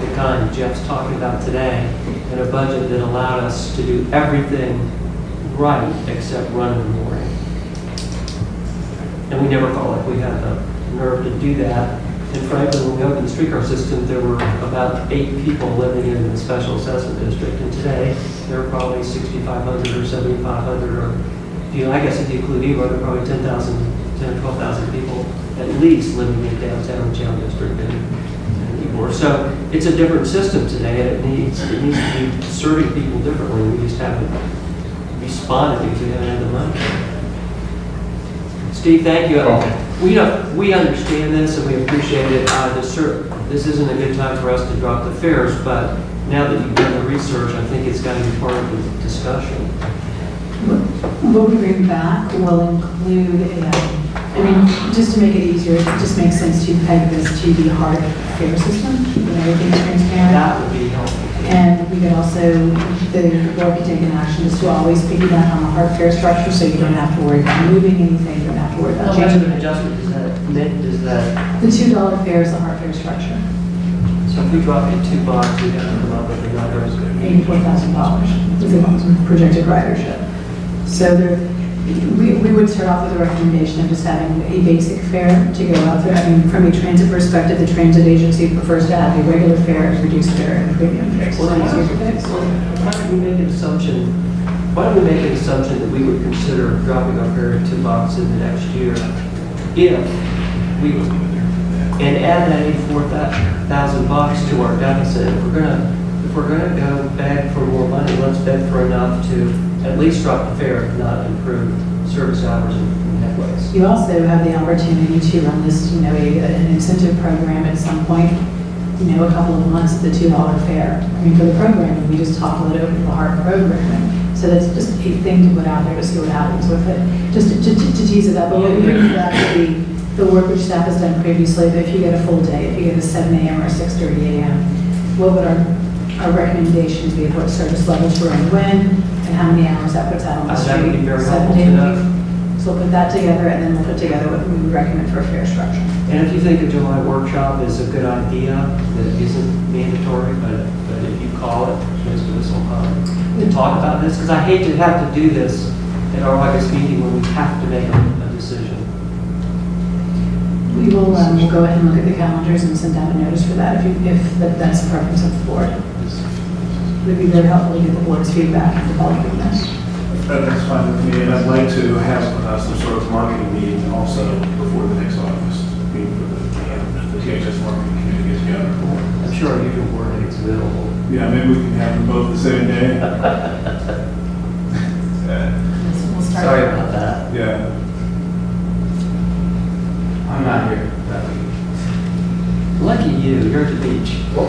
the kind Jeff's talking about today, and a budget that allowed us to do everything right except run in the morning. And we never felt like we had the nerve to do that. And frankly, when we opened the streetcar system, there were about 8 people living in the special assessment district. And today, there are probably 6,500 or 7,500, or I guess if you include Evo, there are probably 10 or 12,000 people at least living in downtown Chow district and Ybor. So it's a different system today, and it needs to be serving people differently. We just haven't responded because we haven't had the money. Steve, thank you. We understand this and we appreciate it. This isn't a good time for us to drop the fares, but now that you've done the research, I think it's got to be part of the discussion. What we bring back will include just to make it easier, it just makes sense to peg this to the HART fare system, and everything's transparent. That would be helpful. And we could also, the board can take an action is to always piggyback on the HART fare structure, so you don't have to worry about moving anything, you don't have to worry about How much of changing an it. adjustment does that? The $2 fare is the HART fare structure, So if we drop it $2, we have to come up with another. $84,000 is the projected ridership. So we would start off with a recommendation of just having a basic fare to go out there. I mean, from a transit perspective, the transit agency prefers to have a regular fare, reduced fare, and a premium fare. So Well, it's easier to fix. why don't we make an assumption? Why don't we make an assumption that we would consider dropping our fare to $2 in the next year and add that $84,000 to our deficit? If we're gonna go beg for more money, let's beg for enough to at least drop the fare, if not improve service hours and headways. You also have the opportunity to run this, an incentive program at some point, a couple of months at the $2 fare. I mean, for the program, we just topple it over to the HART programming. So that's just a thing to put out there to see what happens with it, just to tease it up. But we bring back the work which staff has done previously, but if you get a full day, if you get a 7 a.m. or a 6:30 a.m., what would our recommendations be of what service levels we're in when, and how many hours that puts out on the street? That would be very 7 helpful days to a know. week. So we'll put that together, and then we'll put together what we would recommend for a fare structure. And if you think a July workshop is a good idea, that isn't mandatory, but if you call it, most of us will come and talk about this, because I hate to have to do this at our August meeting when we have to make a decision. We will we'll go ahead and look at the calendars and send out a notice for that if that's the preference of the board. It would be very helpful to get the board's feedback and develop this. That's fine with me, and I'd like to have some sort of marketing meeting also before the next August meeting for the THS marketing committee gets together. I'm sure our usual wording is available. Yeah, maybe we can have them both the same day. We'll start. Sorry about that. Yeah. I'm not here. Lucky you, you're at the beach. What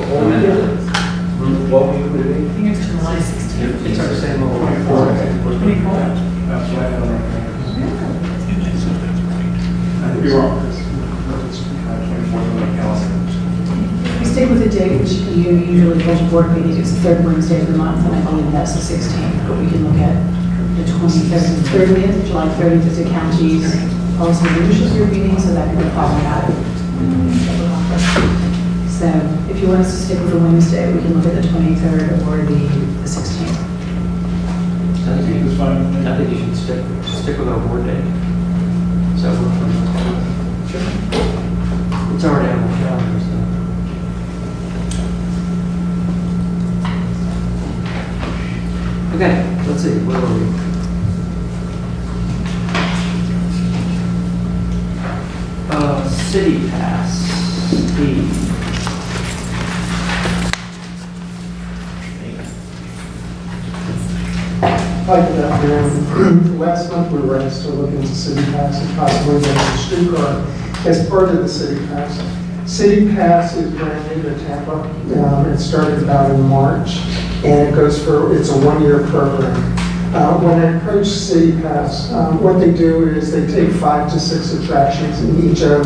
week would it be? I think it's July 16th. It's our same old. That's what I have on my I could be wrong. 24th on the calendar. We stick stick with the date, which you usually hold board meetings, it's the third Wednesday of the month, and I believe that's the 16th, but we can look at the 23rd and 30th, July 30th is the county's policy leadership group meeting, so that could be problematic. So if you want us to stick with the Wednesday, we can look at the 23rd or the 16th. I think It's fine. I think you should stick with our board date. So we're sure. It's already on the calendar, so. Okay, let's see, where were we? City Pass, Steve. Hi, good afternoon. Last month, we were asked to look into City Pass and possibly get a Streetcar as part of the City Pass. City Pass is brand new to Tampa. It started about in March, and it's a one-year program. When I approach City Pass, what they do is they take 5 to 6 attractions in each of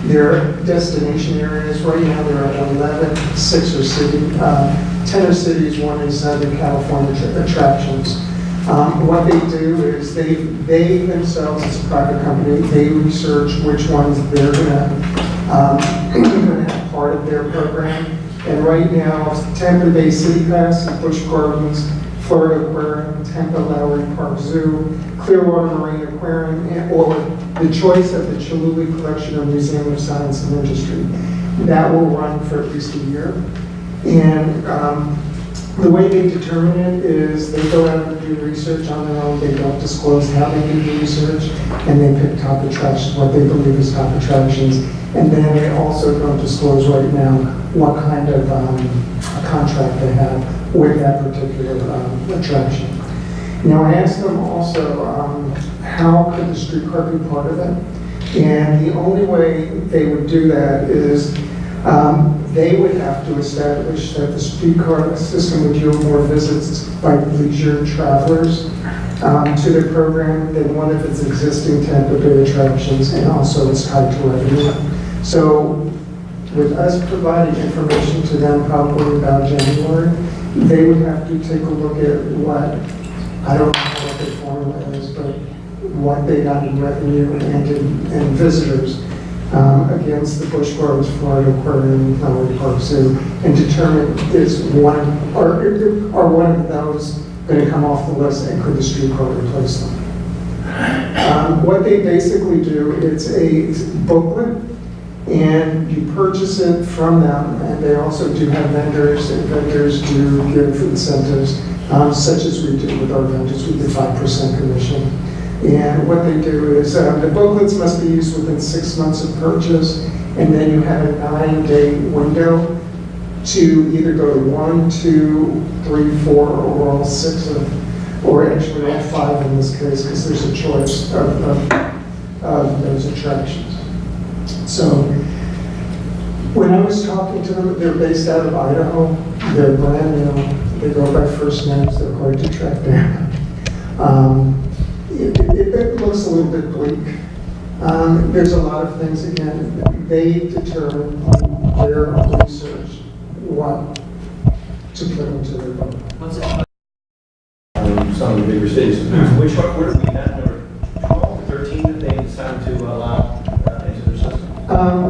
their destination areas. Right now, there are 11, 6 are city, 10 are cities, 1 is Southern California attractions. What they do is they themselves, as a private company, they research which ones they're going to have part of their program. And right now, Tampa Bay City Pass, Busch Gardens, Florida Aquarium, Tampa Lowry Park Zoo, Clearwater Marine Aquarium, or the choice of the Cholula Collection of Museum of Science and Industry. That will run for at least a year. And the way they determine it is they go out and do research on their own. They don't disclose how they do the research, and they pick top attractions, what they believe is top attractions. And then they also don't disclose right now what kind of a contract they have with that particular attraction. Now, I asked them also how could the streetcar be part of it? And the only way they would do that is they would have to establish that the streetcar system would yield more visits by leisure travelers to their program than one of its existing Tampa Bay attractions, and also it's tied to revenue. So with us providing information to them probably about January, they would have to take a look at what, I don't know what their formula is, but what they got in revenue and visitors against the Busch Gardens, Florida Aquarium, Lowry Park Zoo, and determine is one are one of those going to come off the list, and could the streetcar replace them? What they basically do, it's a booklet, and you purchase it from them, and they also do have vendors, and vendors do give incentives, such as we do with our vendors. We give 5% commission. And what they do is the booklets must be used within 6 months of purchase, and then you have a 9-day window to either go to 1, 2, 3, 4, or all 6 of, or actually all 5 in this case, because there's a choice of those attractions. So when I was talking to them, they're based out of Idaho. They're brand new. They go by first names. They're hard to track down. It looks a little bit bleak. There's a lot of things, again, they determine on their research what to put into their book. What's it? Some of the bigger cities. Which one, where do we have number 12, 13 that they decided to allow into their system?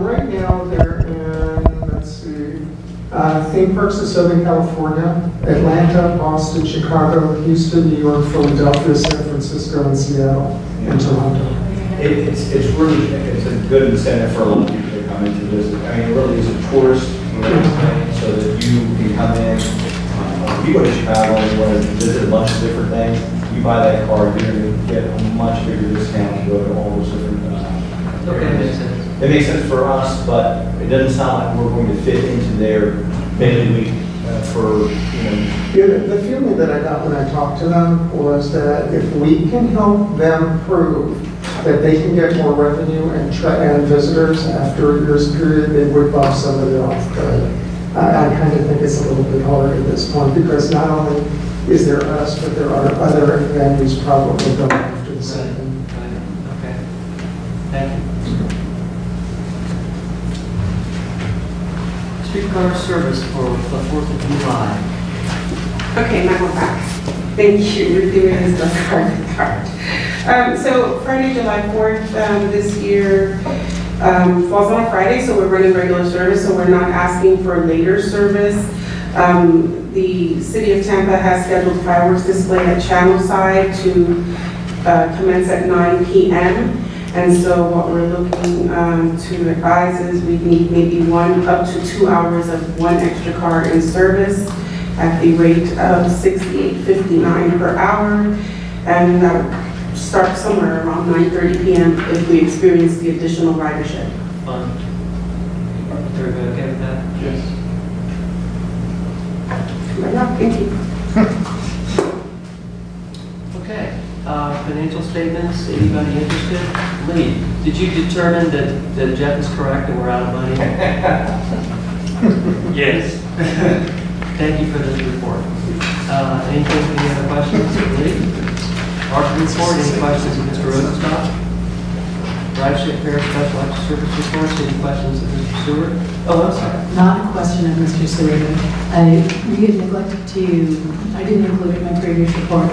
Right now, they're in, let's see, theme parks of Southern California, Atlanta, Boston, Chicago, Houston, New York, Philadelphia, San Francisco, and Seattle, and Toronto. It's really, it's a good incentive for a lot of people to come into this. I mean, it really is a tourist thing, so that you can come in. People in Chicago want to visit a bunch of different things. You buy that card, you're going to get a much bigger discount to go to all those different Okay, makes sense. It makes sense for us, but it doesn't sound like we're going to fit into their daily week for, Yeah, the feeling that I got when I talked to them was that if we can help them prove that they can get more revenue and visitors after a year's period, they would bump somebody off. But I kind of think it's a little bit hard at this point, because not only is there us, but there are other venues probably going after the same thing. Okay. Thank you. streetcar service for the 4th of July. Okay, now we're back. Thank you, we're doing this the hard. So Friday, July 4th, this year falls on a Friday, so we're running regular service, so we're not asking for a later service. The city of Tampa has scheduled fireworks display at Channelside to commence at 9 p.m. And so what we're looking to advise is we need maybe up to 2 hours of one extra car in service at the rate of $68.59 per hour. And that would start somewhere around 9:30 p.m. if we experience the additional ridership. Fine. Everybody okay with that? Yes. Thank you. Okay, financial statements, anybody interested? Lee, did you determine that Jeff is correct and we're out of money? Yes. Thank you for this report. Any other questions? Lee? Art report, any questions of Mr. Rosenstock? Rideshare fare special extra service reports, any questions of Mr. Stewart? Oh, I'm sorry. Not a question of Mr. Stewart. We had neglected I didn't include it in my previous report.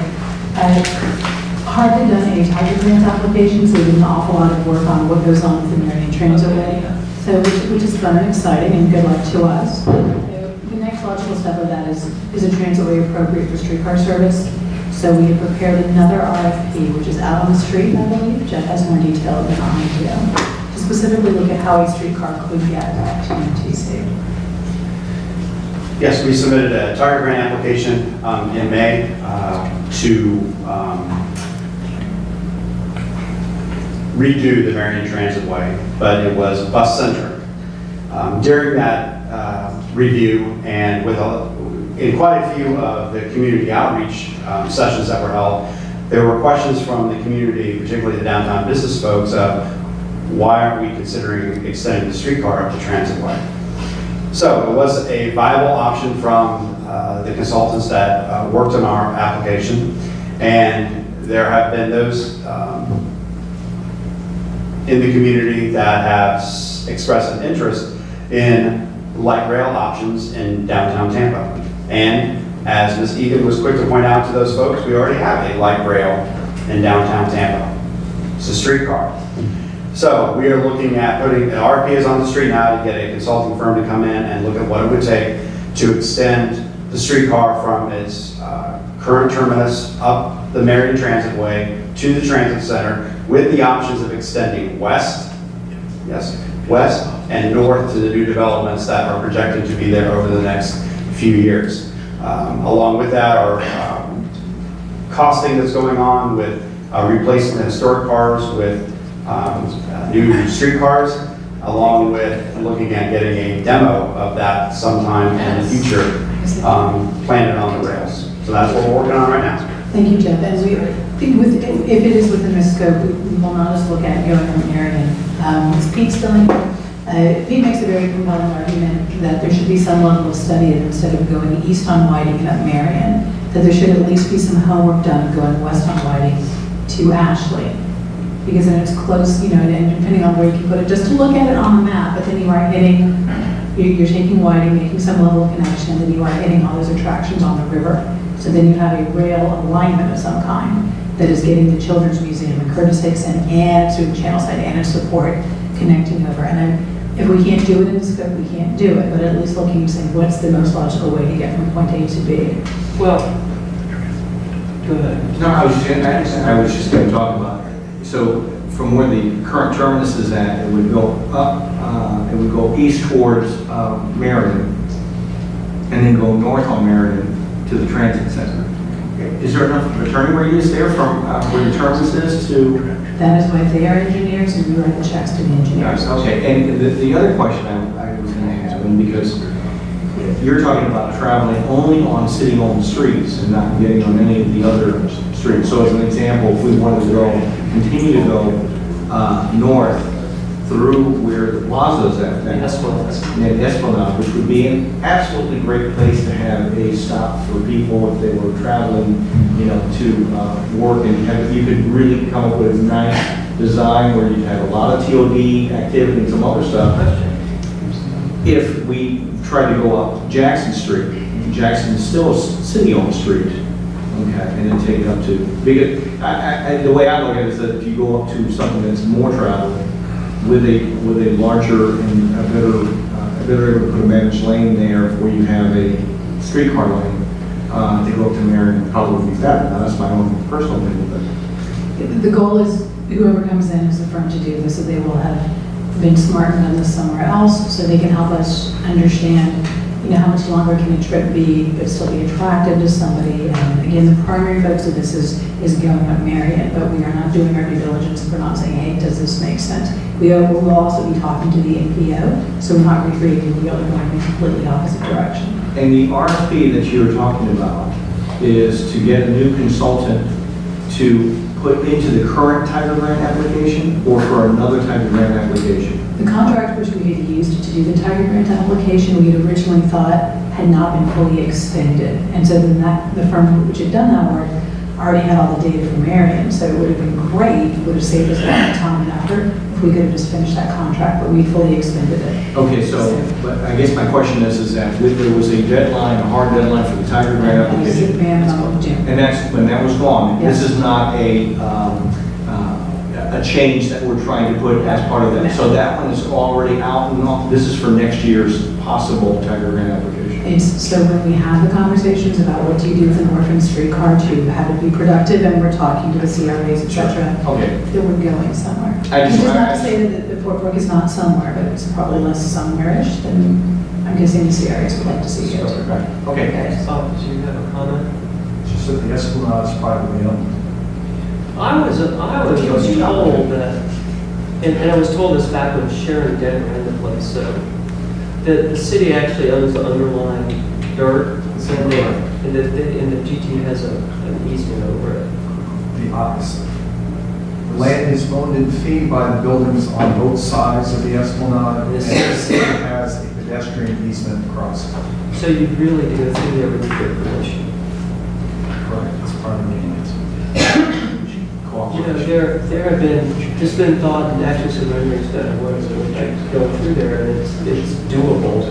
HART had done a Tiger Grant application, so we did an awful lot of work on what goes on with the Marion Transitway. So, which is fun and exciting, and good luck to us. The next logical step of that is a transitway appropriate for streetcar service? So we have prepared another RFP, which is out on the street, I believe. Jeff has more detail than I do, to specifically look at how a streetcar could get to MTC. Yes, we submitted a Tiger Grant application in May to redo the Marion Transitway, but it was bus-centric. During that review and in quite a few of the community outreach sessions that were held, there were questions from the community, particularly the downtown business folks, of why aren't we considering extending the streetcar up the Transitway? So it was a viable option from the consultants that worked on our application, and there have been those in the community that have expressed an interest in light rail options in downtown Tampa. And as Ms. Egan was quick to point out to those folks, we already have a light rail in downtown Tampa. It's a streetcar. So we are looking at putting, an RFP is on the street now to get a consulting firm to come in and look at what it would take to extend the streetcar from its current terminus up the Marion Transitway to the transit center, with the options of extending west and north to the new developments that are projected to be there over the next few years. Along with that are costing that's going on with replacing the historic cars with new streetcars, along with looking at getting a demo of that sometime in the future, planted on the rails. So that's what we're working on right now. Thank you, Jeff. And if it is within the scope, we will not just look at going from Marion. Is Pete still in here? Pete makes a very compelling argument that there should be some level of study that instead of going east on Whiting and up Marion, that there should at least be some homework done going west on Whiting to Ashley. Because then it's close, and depending on where you can put it, just to look at it on the map, but then you are hitting, you're taking Whiting, making some level of connection, and then you are hitting all those attractions on the river. So then you have a rail alignment of some kind that is getting the Children's Museum and Curtis Hickson and Student Channel Side and its support connecting over. And if we can't do it in the scope, we can't do it, but at least looking and saying, what's the most logical way to get from point A to B? Well, go ahead. No, I was just going to talk about it. So from where the current terminus is at, it would go up, it would go east towards Marion, and then go north on Marion to the transit center. Is there enough of a turning radius there from where the terminus is to? That is why they are engineers and we write the checks to the engineers. Okay, and the other question I was going to ask them, because you're talking about traveling only on city-owned streets and not getting on any of the other streets. So as an example, if we wanted to continue to go north through where the plaza is at, Esplanade, which would be an absolutely great place to have a stop for people if they were traveling, to work, and you could really come up with a nice design where you'd have a lot of TOD activity and some other stuff. If we tried to go up Jackson Street. Jackson is still a city-owned street, okay, and then take it up to, because, the way I look at it is that if you go up to something that's more traveled, with a larger and a better able to put a managed lane there where you have a streetcar lane, to go up to Marion probably would be better. Now, that's my own personal opinion, but. The goal is whoever comes in is the firm to do this, so they will have been smart and done this somewhere else, so they can help us understand, how much longer can a trip be, but still be attractive to somebody. And again, the primary focus of this is going up Marion, but we are not doing our due diligence. We're not saying, hey, does this make sense? Will also be talking to the APO, so we're not recreating the wheel, we're going in a completely opposite direction. And the RFP that you were talking about is to get a new consultant to put into the current Tiger Grant application or for another Tiger Grant application? The contract which we had used to do the Tiger Grant application, we had originally thought had not been fully expended. And so then the firm which had done that work already had all the data from Marion. So it would have been great, it would have saved us a lot of time and effort if we could have just finished that contract, but we fully expended it. Okay, so, but I guess my question is that there was a deadline, a hard deadline for the Tiger Grant application. And that's, when that was gone, this is not a change that we're trying to put as part of that. So that one is already out and off. This is for next year's possible Tiger Grant application. So when we have the conversations about what do you do with an orphan streetcar to have it be productive, and we're talking to the CRAs, et cetera, Okay. that we're going somewhere. I just- Which is not to say that the Fort Brook is not somewhere, but it's probably less somewhere-ish than I'm guessing the CRAs would like to see it. Okay. Do you have a comment? Just that the Esplanade is privately owned. I was told that, and I was told this back when Sharon Dent ran the place, so that the city actually owns the underlying dirt, and the GT has an easement over it. The opposite. The land is owned in fee by the buildings on both sides of the Esplanade, and the city has a pedestrian easement across it. So you really do a thing there with your permission. Correct, it's part of the maintenance. There have been, just been thought, and actually some renderings that I was going through there, and it's doable.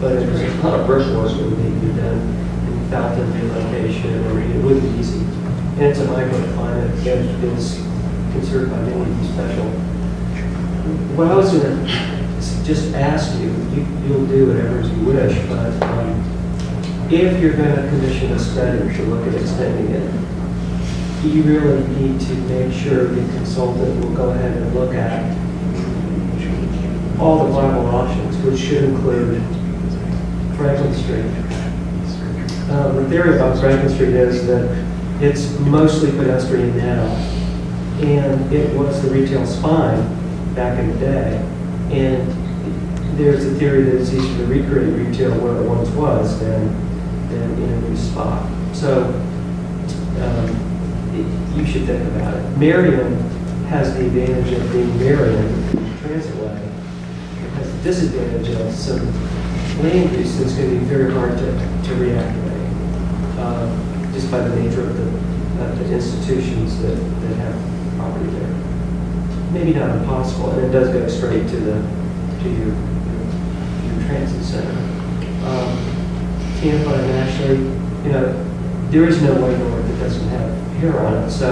But there's a lot of brickwork that would need to be done in fountain relocation, or it wouldn't be easy. And it's a microclimate that is considered by many to be special. What I was going to just ask you, you'll do whatever you wish, but if you're going to commission a study to look at extending it, you really need to make sure the consultant will go ahead and look at all the viable options, which should include Franklin Street. The theory about Franklin Street is that it's mostly pedestrian now, and it was the retail spine back in the day. And there's a theory that it's easier to recreate retail where it once was than in a new spot. So you should think about it. Marion has the advantage of being Marion Transitway. It has the disadvantage of some land use that's going to be very hard to reactivate, just by the nature of the institutions that have property there. Maybe not impossible, and it does go straight to your transit center. Tampa, and actually, there is no way north that doesn't have hair on it, so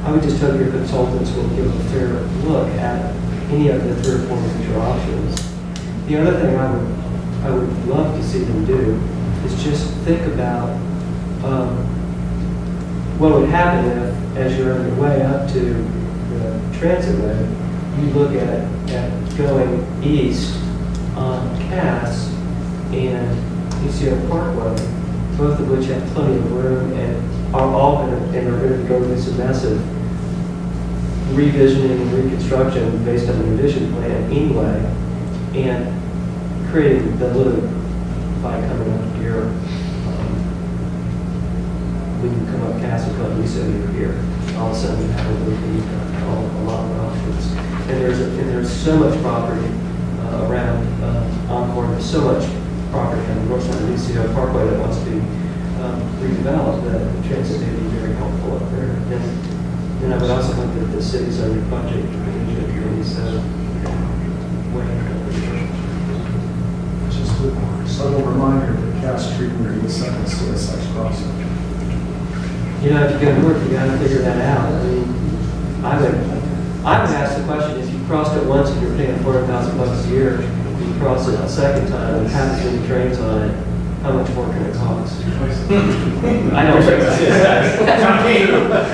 I would just hope your consultants will give a fair look at any of the 3 or 4 major options. The other thing I would love to see them do is just think about what would happen if, as you're on your way up to the transitway, you look at going east on Cass and UCO Parkway, both of which have plenty of room and are all going to, and are going to go through this massive revisioning and reconstruction based on the revision plan anyway, and creating the loop by coming up here. We can come up Cass and come Lisa over here. All of a sudden, we have a loop and you've got a lot of options. And there's so much property around Encore. There's so much property on the north side of the UCO Parkway that wants to be redeveloped, that the transit may be very helpful up there. And I would also hope that the city's under budget committee, so way. Just the second CSX crossing. You know, if you go north, you gotta figure that out. I mean, I would ask the question, if you crossed it once and you're paying $400,000 a year, you cross it a second time and have as many trains on it, how much more can it cost? I don't think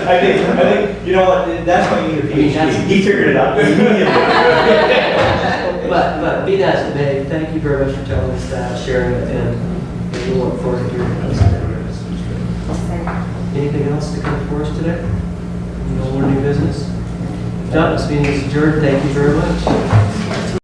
I think, you know what, that's why you need a PhD. He figured it out immediately. But be that as it may, thank you very much for telling us that, sharing it, and we look forward to hearing those ideas. Anything else to come before us today? No more new business? If not, this meeting is adjourned. Thank you very much.